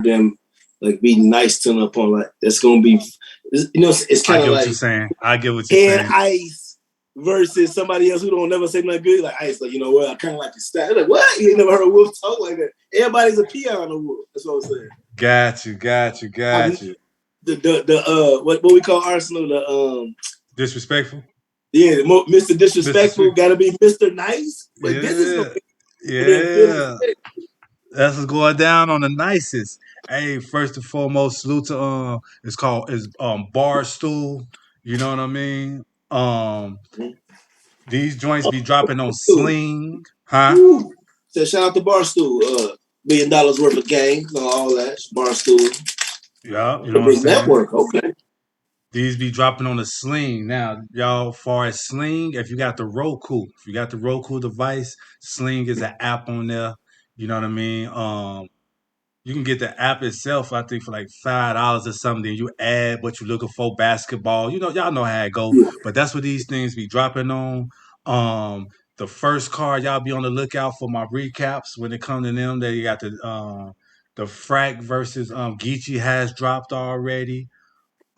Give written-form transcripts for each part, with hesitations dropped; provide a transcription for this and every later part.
them, like be nice to them upon like that's gonna be, it's I kind of get what you're like saying. I get what you're head saying. ice versus somebody else who don't never say nothing good. Like Ice, like, you know what? I kind of like your style. Like, what? You ain't never heard Wolf talk like that. Everybody's a peon of Wolf. That's what I'm saying. Got you. What we call Arsenal, Disrespectful. yeah, Mr. Disrespectful Mr. got to be Mr. Nice. Like this is gonna Yeah. be Yeah. That's what's going down on the nicest. Hey, first and foremost, salute to it's BARSTOOL. You know what I mean? These joints be dropping on Sling, huh? Woo. So shout out to Barstool, $1 million worth of game, all that. Barstool. Yeah, you A know what I'm big saying? network, okay. These be dropping on the Sling. Now, y'all, far as Sling, if you got the Roku device, Sling is an app on there. You know what I mean? You can get the app itself, I think, for like $5 or something. You add what you're looking for, basketball. Y'all know how it go. Yeah. But that's what these things be dropping on. Um, the first card, y'all be on the lookout for my recaps when it comes to them. They got the Frack versus Geechee has dropped already.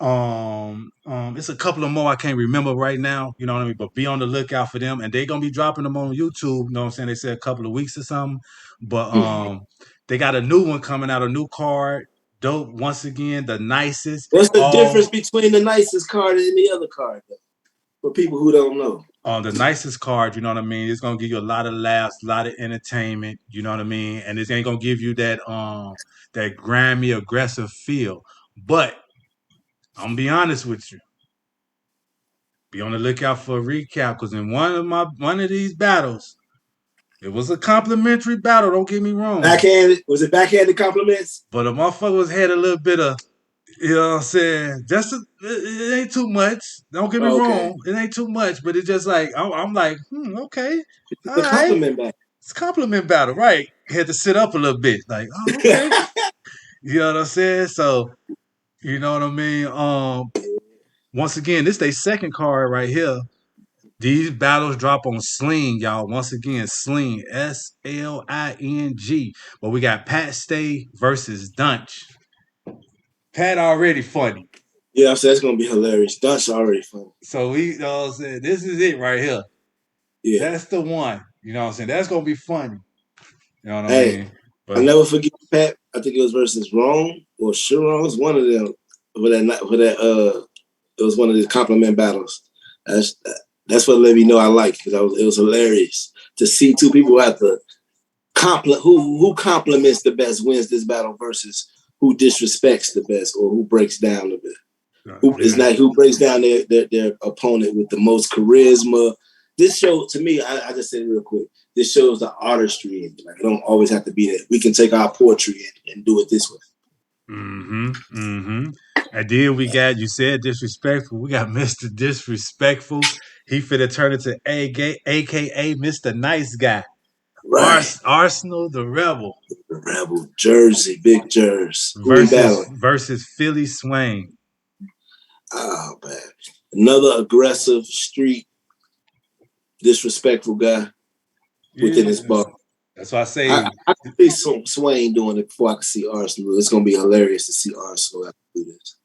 It's a couple of more I can't remember right now. You know what I mean? But be on the lookout for them, and they gonna be dropping them on YouTube. You know what I'm saying? They said a couple of weeks or something. But they got a new one coming out, a new card. Dope. Once again, the nicest. What's the difference All between the nicest card and the other card, though? For people who don't know. the nicest card. You know what I mean? It's gonna give you a lot of laughs, a lot of entertainment. You know what I mean? And it ain't gonna give you that grimy, aggressive feel. But I'm gonna be honest with you. Be on the lookout for a recap because in one of these battles, it was a complimentary battle. Don't get me wrong, Backhanded? Was it backhanded compliments? but the motherfuckers had a little bit of, you know what I'm saying. It ain't too much. Don't get me Oh, okay. wrong, it ain't too much. But it's just like I'm like, okay, all The right, compliment back. it's a compliment battle, right? Had to sit up a little bit, like, oh, okay, you know what I'm saying. So you know what I mean. Once again, this is their second card right here. These battles drop on Sling, y'all. Once again, Sling, SLING. But we got Pat Stay versus Dunch. Pat already funny. Yeah, so that's gonna be hilarious. That's already funny. So we, you know what I'm saying? This is it right here. Yeah. That's the one. You know what I'm saying? That's gonna be funny. You know what I Hey, mean? I'll But never forget Pat. I think it was versus Rome or Sharon. It was one of them it was one of the compliment battles. That's that's what let me know I liked because it was hilarious to see two people have to who compliments the best wins this battle versus who disrespects the best or who breaks down the best. yeah. Who breaks down their opponent with the most charisma. This show to me, I just said real quick. This shows the artistry in it. Like it don't always have to be that. We can take our poetry and do it this way. And then we got, you said disrespectful. We got Mr. Disrespectful. He finna turn into AKA Mr. Nice Guy. Right. Arsenal the Rebel The Rebel, Jersey, Big Jersey. Who we battling? versus Philly Swain. Oh man. Another aggressive, street, disrespectful guy within his Yeah, bar. that's why I say. I can see Swain doing it before I can see Arsenal. It's gonna be hilarious to see Arsenal have to do this.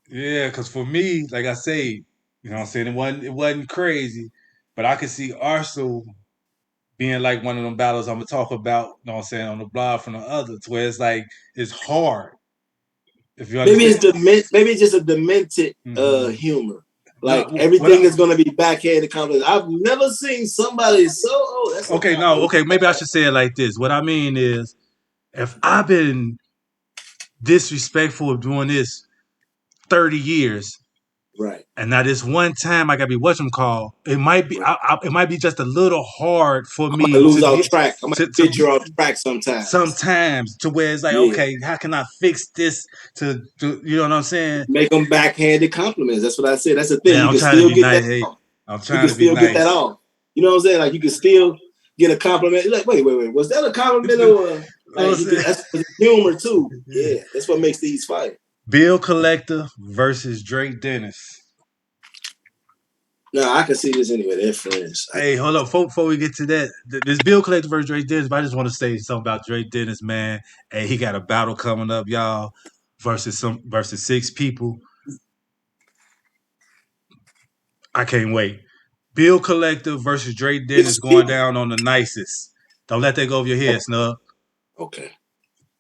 Yeah, because for me, like I say, you know what I'm saying, it wasn't crazy, but I could see Arsenal being like one of them battles I'm gonna talk about, you know what I'm saying, on the blog from the others, where it's like it's hard. If you understand. Maybe it's just a demented Mm-hmm. humor. No, Like everything is gonna be backhanded compliment. I've never seen somebody so that's so okay, no, okay, maybe I should say it like this. What I mean is, if I've been disrespectful of doing this 30 years, right. and now this one time I gotta be whatchamacall, it might be Right. it might be just a little hard for I might me lose to off get track. I might to venture off track sometimes. sometimes to where it's like, Yeah. okay, how can I fix this to you know what I'm saying? Make them backhanded compliments. That's what I said. That's the thing. Man, You I'm can trying to still be get that nice. Hey, off. I'm You trying can to be still get that nice. off. You know what I'm saying? Like you can still get a compliment. You're like, wait. Was that a compliment or like that's humor too? Yeah, that's what makes these fight. Bill Collector versus Drake Dennis. No, I can see this anyway. They're friends. Hey, hold up. Before we get to that, this Bill Collector versus Drake Dennis, but I just want to say something about Drake Dennis, man. Hey, he got a battle coming up, y'all, versus 6 people. I can't wait. Bill Collector versus Drake Dennis going down on the nicest. Don't let that go over your head, Snub. Okay.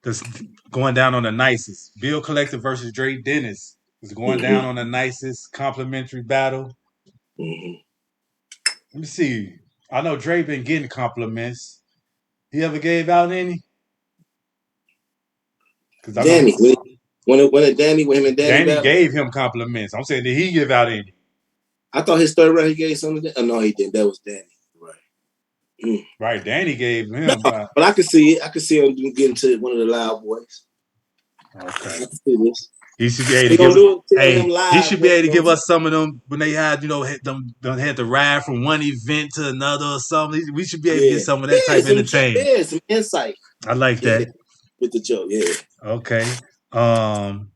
That's going down on the nicest. Bill Collector versus Drake Dennis is going down Mm-hmm. on the nicest complimentary battle. Mm-hmm. Let me see. I know Drake been getting compliments. He ever gave out any? Because I know Danny, when Danny, when him and Danny Danny battled, gave him compliments. I'm saying, did he give out any? I thought his third round he gave something. Oh, no, he didn't. That was Danny. Right. Mm. Right, Danny gave No, him. but I could see it. I could see him getting to one of the loud boys. I Okay. can see this. He should be able to He give gonna us. do it. Tell him Hey, he live should be what he able to gonna give say. us some of them when they had, had to ride from one event to another or something. We should be able to get Yeah, some of that yeah, type of some entertainment. yeah, some insight. I like Yeah, that. with the joke. Yeah, Okay. Um,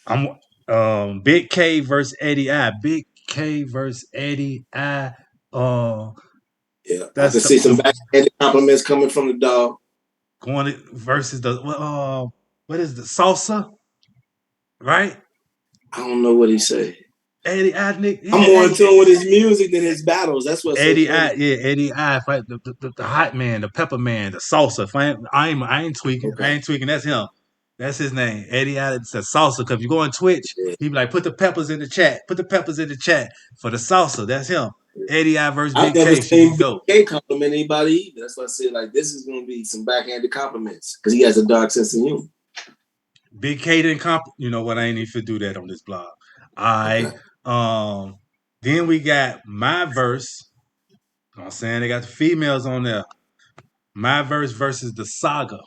I'm Big K versus Eddie I. Big K versus Eddie I. yeah. I That's can see some the backhanded compliments coming from the dog. going versus the what is the salsa, right? I don't know what he say. Eddie I, Nick, I'm yeah, more in hey, tune with his music than his battles. That's what's so Eddie funny. I, yeah, Eddie I, fight the hot man, the pepper man, the salsa. I ain't tweaking, I Okay. ain't tweaking. That's him. That's his name. Eddie I says salsa. Because if you go on Twitch, Yeah, he be like, put the peppers in the chat. Put the peppers in the chat for the salsa. That's him. yeah. Eddie I versus I've Big never K should be seen Big dope. K compliment anybody either. That's why I said like this is gonna be some backhanded compliments because he has a dark sense of humor. Big K didn't comp. You know what? I ain't even do that on this blog. All right. Okay. Then we got my verse. I'm saying they got the females on there. My verse versus the saga.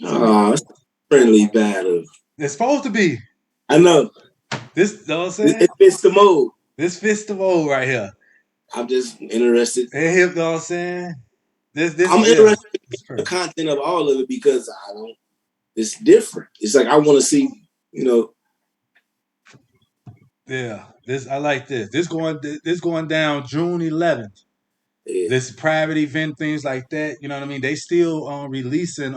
So we Oh, it's a friendly battle. it's supposed to be I know. this. You know what I'm It saying? fits the mold. This festival right here. I'm just interested. And you know what I'm saying? This I'm yeah. interested in It's the perfect. content of all of it because I don't. It's different. It's like I want to see. You know. Yeah. This I like this. This going down June 11th. Yeah. This private event, things like that. You know what I mean? They still releasing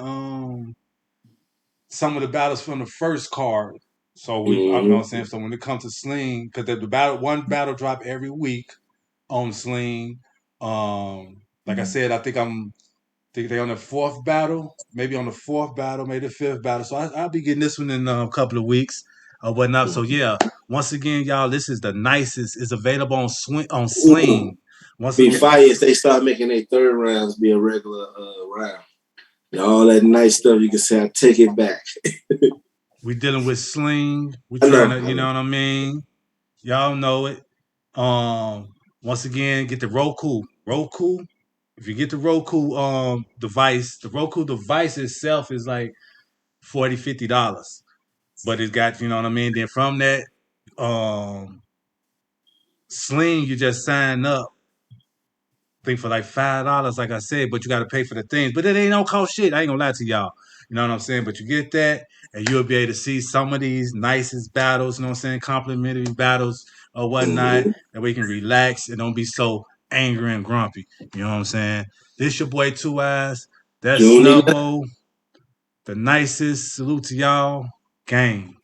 some of the battles from the first card. So I know what I'm Mm-hmm. saying. So when it comes to Sling, because the battle one battle drop every week on Sling. Like I said, think they on the fourth battle, maybe on the fourth battle, maybe the fifth battle. So I'll be getting this one in a couple of weeks or whatnot. So yeah, once again, y'all, this is the nicest. It's available on Ooh, Sling. Once be again, fire if they start making their third rounds be a regular round. And all that nice stuff you can say, I take it back. we dealing with Sling. We I trying know. to, I you know know. what I mean? Y'all know it. Once again, get the Roku. Roku. If you get the Roku device, the Roku device itself is like $40-$50. But it's got, you know what I mean? Then from that, um Sling, you just sign up, I think for like $5, like I said, but you gotta pay for the things. But it ain't no cost shit. I ain't gonna lie to y'all. You know what I'm saying? But you get that and you'll be able to see some of these nicest battles, you know what I'm saying, complimentary battles or whatnot, Mm-hmm. that we can relax and don't be so angry and grumpy. You know what I'm saying? This your boy 2eiies. That's June 11th. Snubbo. The nicest. Salute to y'all. Gang.